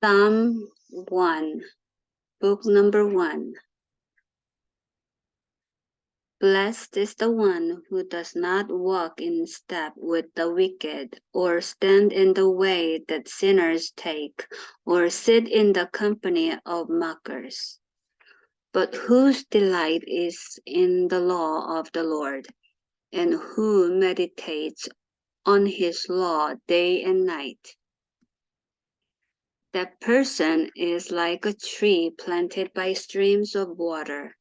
Psalm 1, Book number 1. Blessed is the one who does not walk in step with the wicked, or stand in the way that sinners take, or sit in the company of mockers, but whose delight is in the law of the Lord, and who meditates on his law day and night. That person is like a tree planted by streams of water,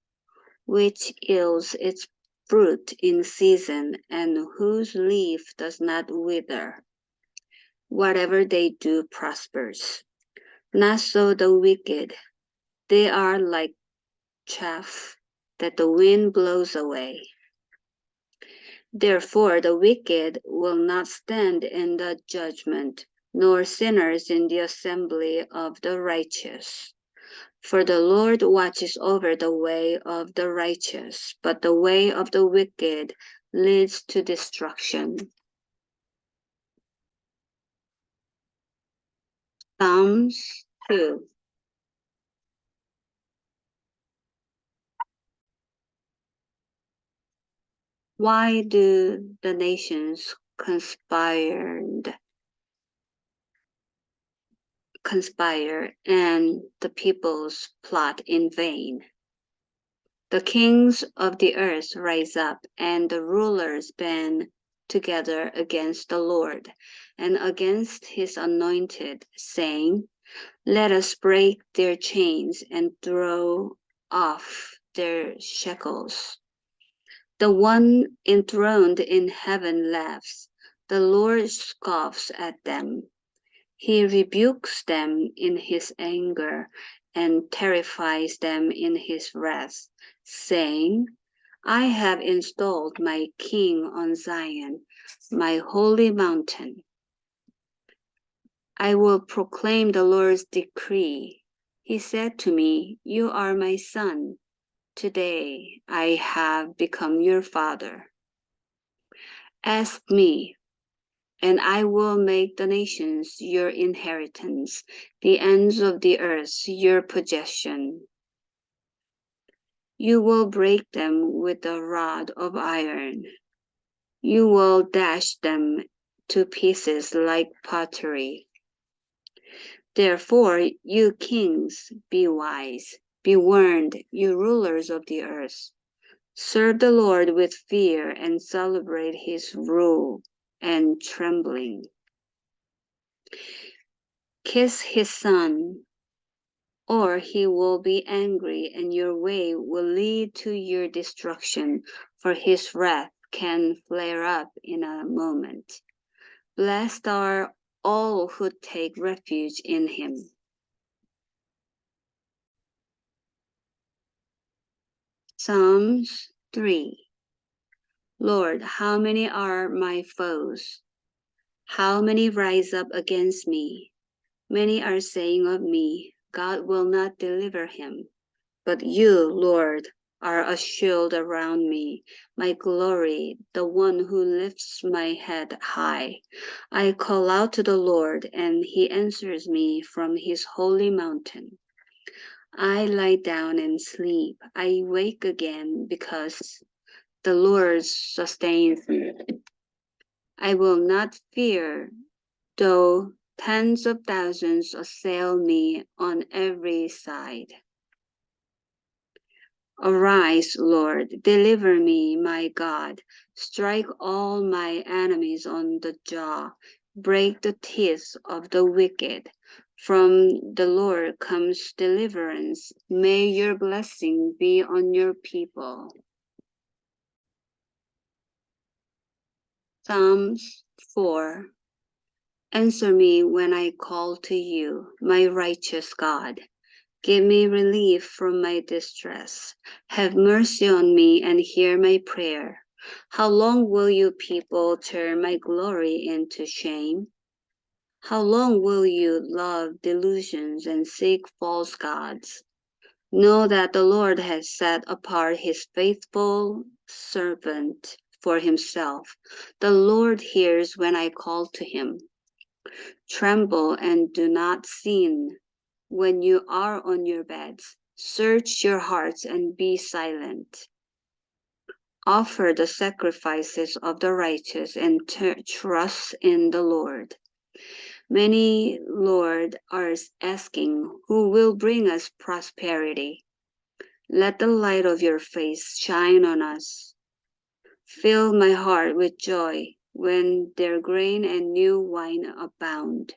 which yields its fruit in season, and whose leaf does not wither. Whatever they do prospers. Not so the wicked. They are like chaff that the wind blows away. Therefore the wicked will not stand in the judgment, nor sinners in the assembly of the righteous. For the Lord watches over the way of the righteous, but the way of the wicked leads to destruction. Psalms 2. Why do the nations conspire and the peoples plot in vain? The kings of the earth rise up, and the rulers band together against the Lord and against his anointed, saying, Let us break their chains and throw off their shackles. The one enthroned in heaven laughs. The Lord scoffs at them. He rebukes them in his anger and terrifies them in his wrath, saying, I have installed my king on Zion, my holy mountain. I will proclaim the Lord's decree. He said to me, You are my son. Today I have become your father. Ask me, and I will make the nations your inheritance, the ends of the earth your possession. You will break them with a rod of iron. You will dash them to pieces like pottery. Therefore, you kings, be wise. Be warned, you rulers of the earth. Serve the Lord with fear and celebrate his rule and trembling. Kiss his son, or he will be angry and your way will lead to your destruction, for his wrath can flare up in a moment. Blessed are all who take refuge in him. Psalms 3. Lord, how many are my foes? How many rise up against me? Many are saying of me, God will not deliver him. But you, Lord, are a shield around me, my glory, the one who lifts my head high. I call out to the Lord, and he answers me from his holy mountain. I lie down and sleep. I wake again because the Lord sustains me. I will not fear, though tens of thousands assail me on every side. Arise, Lord, deliver me, my God. Strike all my enemies on the jaw. Break the teeth of the wicked. From the Lord comes deliverance. May your blessing be on your people. Psalms 4. Answer me when I call to you, my righteous God. Give me relief from my distress. Have mercy on me and hear my prayer. How long will you people turn my glory into shame? How long will you love delusions and seek false gods? Know that the Lord has set apart his faithful servant for himself. The Lord hears when I call to him. Tremble and do not sin. when you are on your beds, search your hearts and be silent. Offer the sacrifices of the righteous and trust in the Lord. Many, Lord, are asking, who will bring us prosperity? Let the light of your face shine on us. Fill my heart with joy when their grain and new wine abound.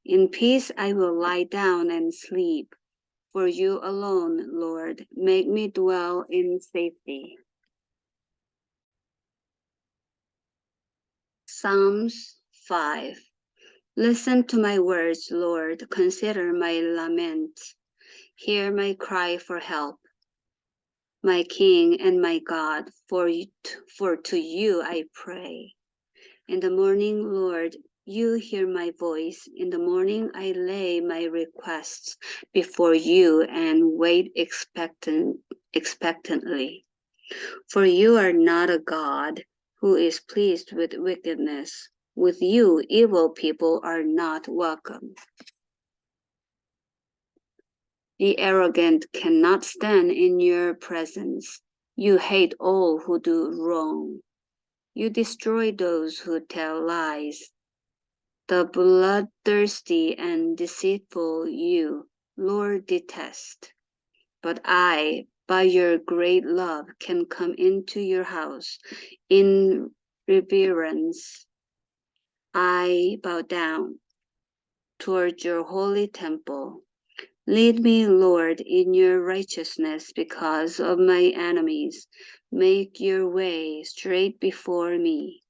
In peace I will lie down and sleep. For you alone, Lord, make me dwell in safety. Psalms 5. Listen to my words, Lord. Consider my lament. Hear my cry for help. My King and my God, for to you I pray. In the morning, Lord, you hear my voice. In the morning I lay my requests before you and wait expectantly. For you are not a God who is pleased with wickedness. With you, evil people are not welcome. The arrogant cannot stand in your presence. You hate all who do wrong. You destroy those who tell lies. The bloodthirsty and deceitful you, Lord, detest. But I, by your great love, can come into your house. In reverence, I bow down toward your holy temple. Lead me, Lord, in your righteousness because of my enemies. Make your way straight before me.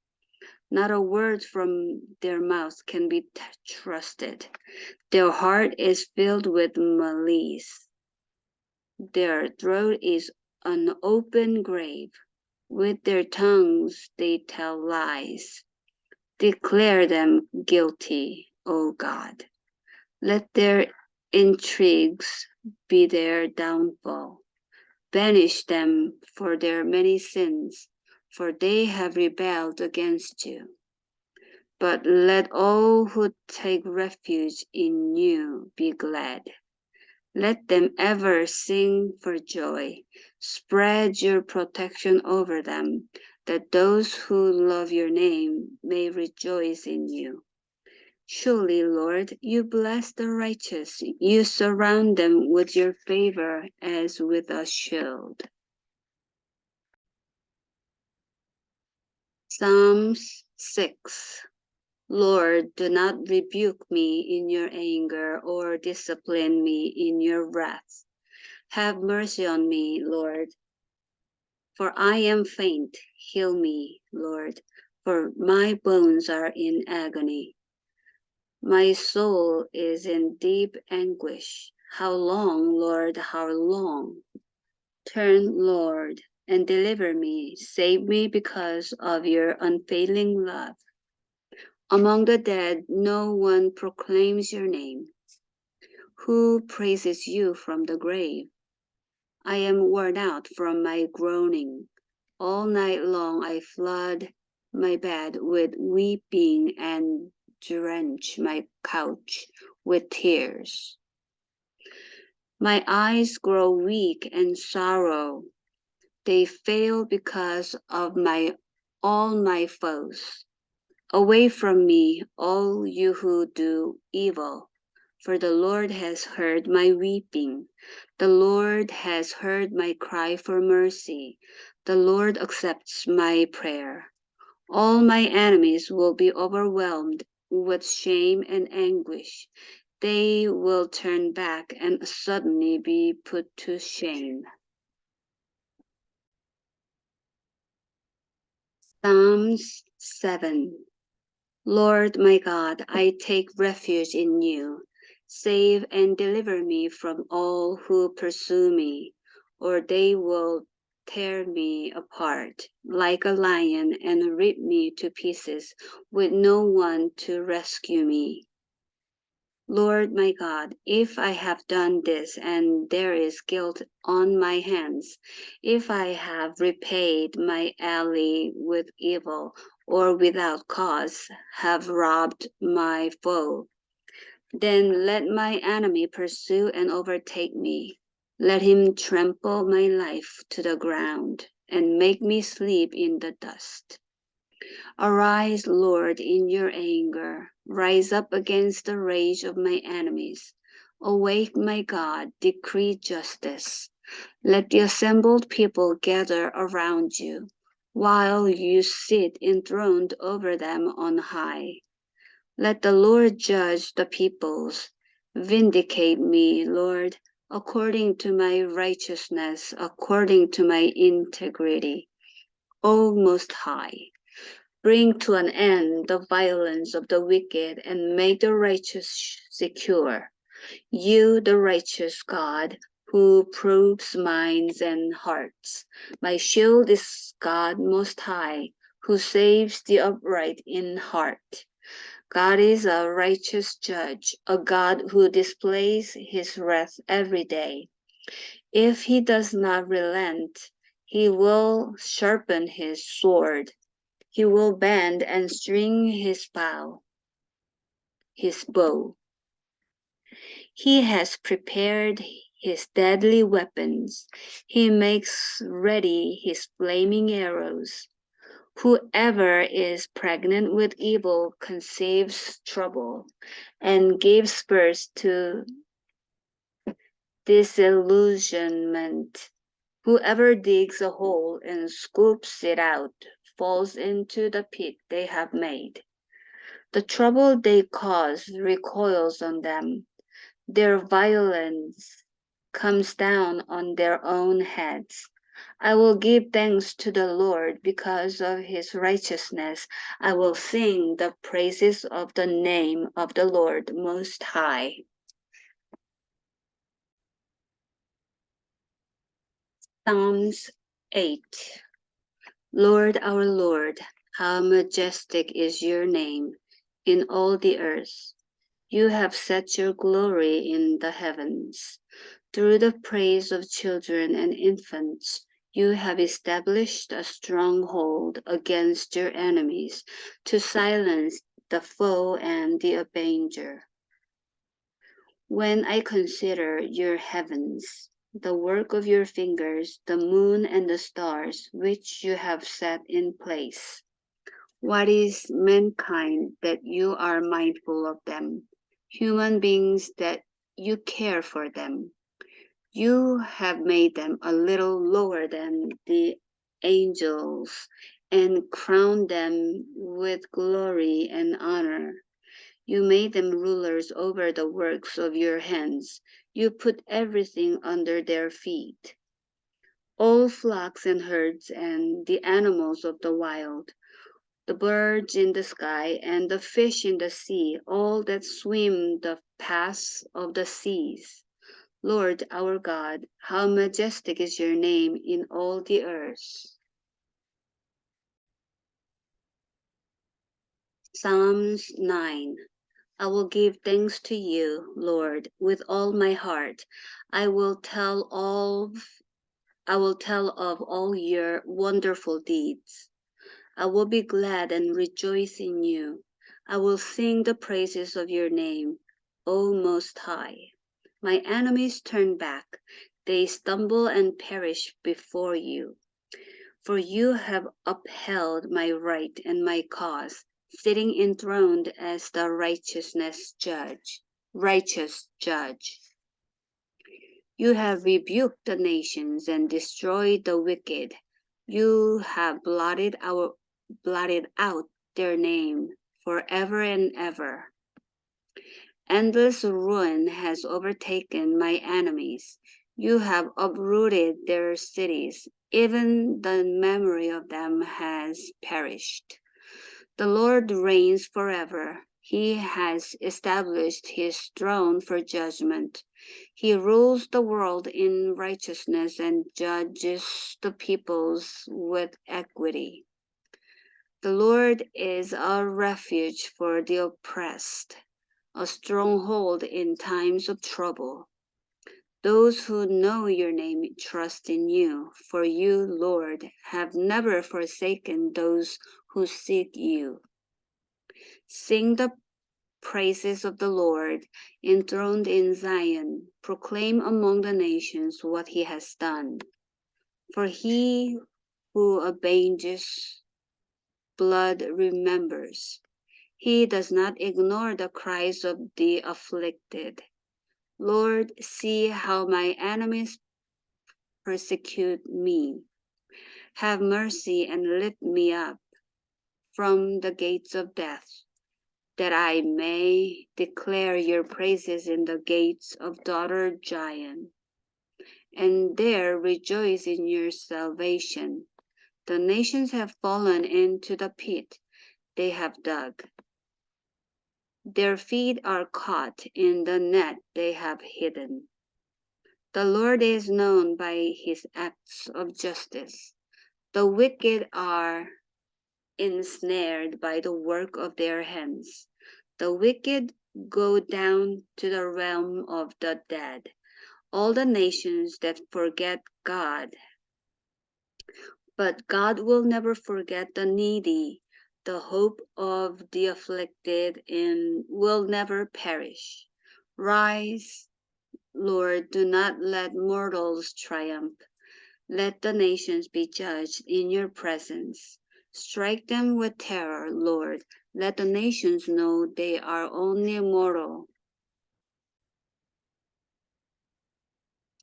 Not a word from their mouths can be trusted. Their heart is filled with malice. Their throat is an open grave. With their tongues they tell lies. Declare them guilty, O God. Let their intrigues be their downfall. Banish them for their many sins, for they have rebelled against you. But let all who take refuge in you be glad. Let them ever sing for joy. Spread your protection over them, that those who love your name may rejoice in you. Surely, Lord, you bless the righteous. You surround them with your favor as with a shield. Psalms 6. Lord, do not rebuke me in your anger or discipline me in your wrath. Have mercy on me, Lord, for I am faint. Heal me, Lord, for my bones are in agony. My soul is in deep anguish. How long, Lord, how long? Turn, Lord, and deliver me. Save me because of your unfailing love. Among the dead, no one proclaims your name. Who praises you from the grave? I am worn out from my groaning. All night long I flood my bed with weeping and drench my couch with tears. My eyes grow weak and sorrow. They fail because of all my foes. Away from me, all you who do evil, for the Lord has heard my weeping. The Lord has heard my cry for mercy. The Lord accepts my prayer. All my enemies will be overwhelmed with shame and anguish. They will turn back and suddenly be put to shame. Psalms 7. Lord my God, I take refuge in you. Save and deliver me from all who pursue me, or they will tear me apart like a lion and rip me to pieces with no one to rescue me. Lord my God, if I have done this and there is guilt on my hands, if I have repaid my ally with evil or without cause have robbed my foe, Then let my enemy pursue and overtake me. Let him trample my life to the ground and make me sleep in the dust. Arise, Lord, in your anger. Rise up against the rage of my enemies. Awake, my God, decree justice. Let the assembled people gather around you, while you sit enthroned over them on high. Let the Lord judge the peoples. Vindicate me, Lord, according to my righteousness, according to my integrity. O Most High, bring to an end the violence of the wicked and make the righteous secure. You, the righteous God, who probes minds and hearts. My shield is God Most High, who saves the upright in heart. God is a righteous judge, a God who displays his wrath every day. If he does not relent, he will sharpen his sword. He will bend and string his bow. He has prepared his deadly weapons. He makes ready his flaming arrows. Whoever is pregnant with evil conceives trouble and gives birth to disillusionment. Whoever digs a hole and scoops it out falls into the pit they have made. The trouble they cause recoils on them. Their violence comes down on their own heads. I will give thanks to the Lord because of his righteousness. I will sing the praises of the name of the Lord Most High. Psalms 8. Lord, our Lord, how majestic is your name in all the earth. You have set your glory in the heavens. Through the praise of children and infants, you have established a stronghold against your enemies to silence the foe and the avenger. When I consider your heavens, the work of your fingers, the moon and the stars which you have set in place, what is mankind that you are mindful of them, human beings that you care for them? You have made them a little lower than the angels and crowned them with glory and honor. You made them rulers over the works of your hands. You put everything under their feet. All flocks and herds and the animals of the wild, the birds in the sky and the fish in the sea, all that swim the paths of the seas. Lord our God, how majestic is your name in all the earth. Psalms 9. I will give thanks to you, Lord, with all my heart. I will tell of all your wonderful deeds. I will be glad and rejoice in you. I will sing the praises of your name, O Most High. My enemies turn back. They stumble and perish before you. For you have upheld my right and my cause, sitting enthroned as the righteous judge. You have rebuked the nations and destroyed the wicked. You have blotted out their name forever and ever. Endless ruin has overtaken my enemies. You have uprooted their cities. Even the memory of them has perished. The Lord reigns forever. He has established his throne for judgment. He rules the world in righteousness and judges the peoples with equity. The Lord is a refuge for the oppressed, a stronghold in times of trouble. Those who know your name trust in you, for you, Lord, have never forsaken those who seek you. Sing the praises of the Lord, enthroned in Zion. Proclaim among the nations what he has done. For he who avenges blood remembers. He does not ignore the cries of the afflicted. Lord, see how my enemies persecute me. Have mercy and lift me up from the gates of death, that I may declare your praises in the gates of daughter Zion, and there rejoice in your salvation. The nations have fallen into the pit they have dug. Their feet are caught in the net they have hidden. The Lord is known by his acts of justice. The wicked are ensnared by the work of their hands. The wicked go down to the realm of the dead. All the nations that forget God. But God will never forget the needy. The hope of the afflicted will never perish. Rise, Lord, do not let mortals triumph. Let the nations be judged in your presence. Strike them with terror, Lord. Let the nations know they are only mortal.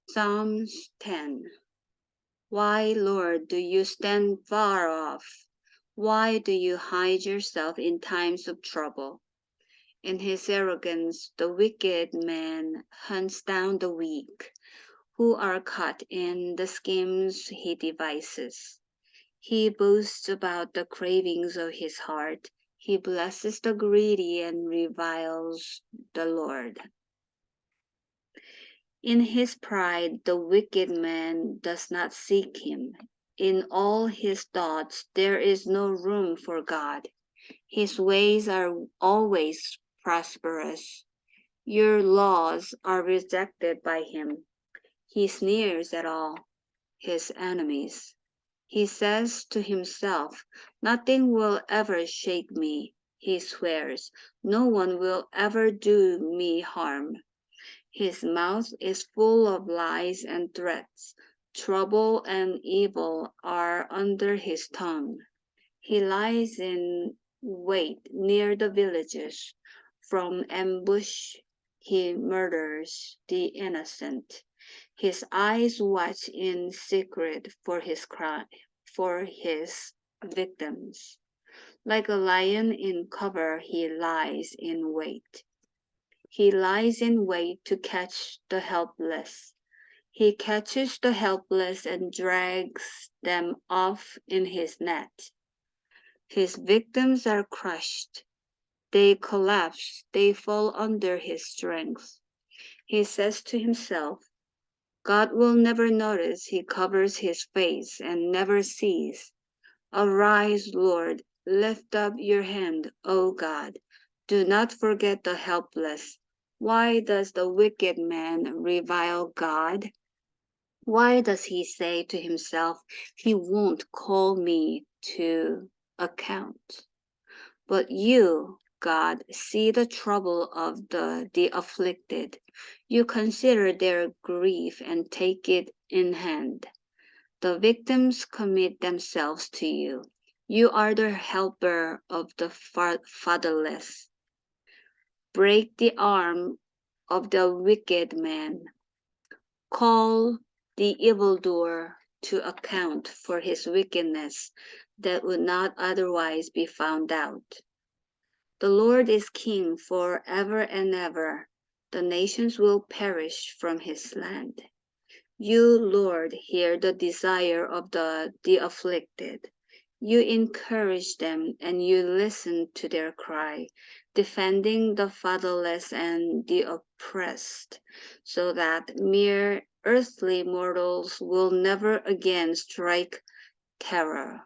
Psalms 10. Why, Lord, do you stand far off? Why do you hide yourself in times of trouble? In his arrogance, the wicked man hunts down the weak, who are caught in the schemes he devises. He boasts about the cravings of his heart. He blesses the greedy and reviles the Lord. In his pride, the wicked man does not seek him. In all his thoughts, there is no room for God. His ways are always prosperous. Your laws are rejected by him. He sneers at all his enemies. He says to himself, nothing will ever shake me. He swears, no one will ever do me harm. His mouth is full of lies and threats. Trouble and evil are under his tongue. He lies in wait near the villages. From ambush he murders the innocent. His eyes watch in secret for his victims. Like a lion in cover, he lies in wait. He lies in wait to catch the helpless. He catches the helpless and drags them off in his net. His victims are crushed. They collapse. They fall under his strength. He says to himself, God will never notice. He covers his face and never sees. Arise, Lord. Lift up your hand, O God. Do not forget the helpless. Why does the wicked man revile God? Why does he say to himself, he won't call me to account? But you, God, see the trouble of the afflicted. You consider their grief and take it in hand. The victims commit themselves to you. You are the helper of the fatherless. Break the arm of the wicked man. Call the evildoer to account for his wickedness that would not otherwise be found out. The Lord is king forever and ever. The nations will perish from his land. You, Lord, hear the desire of the afflicted. You encourage them and you listen to their cry, defending the fatherless and the oppressed, so that mere earthly mortals will never again strike terror.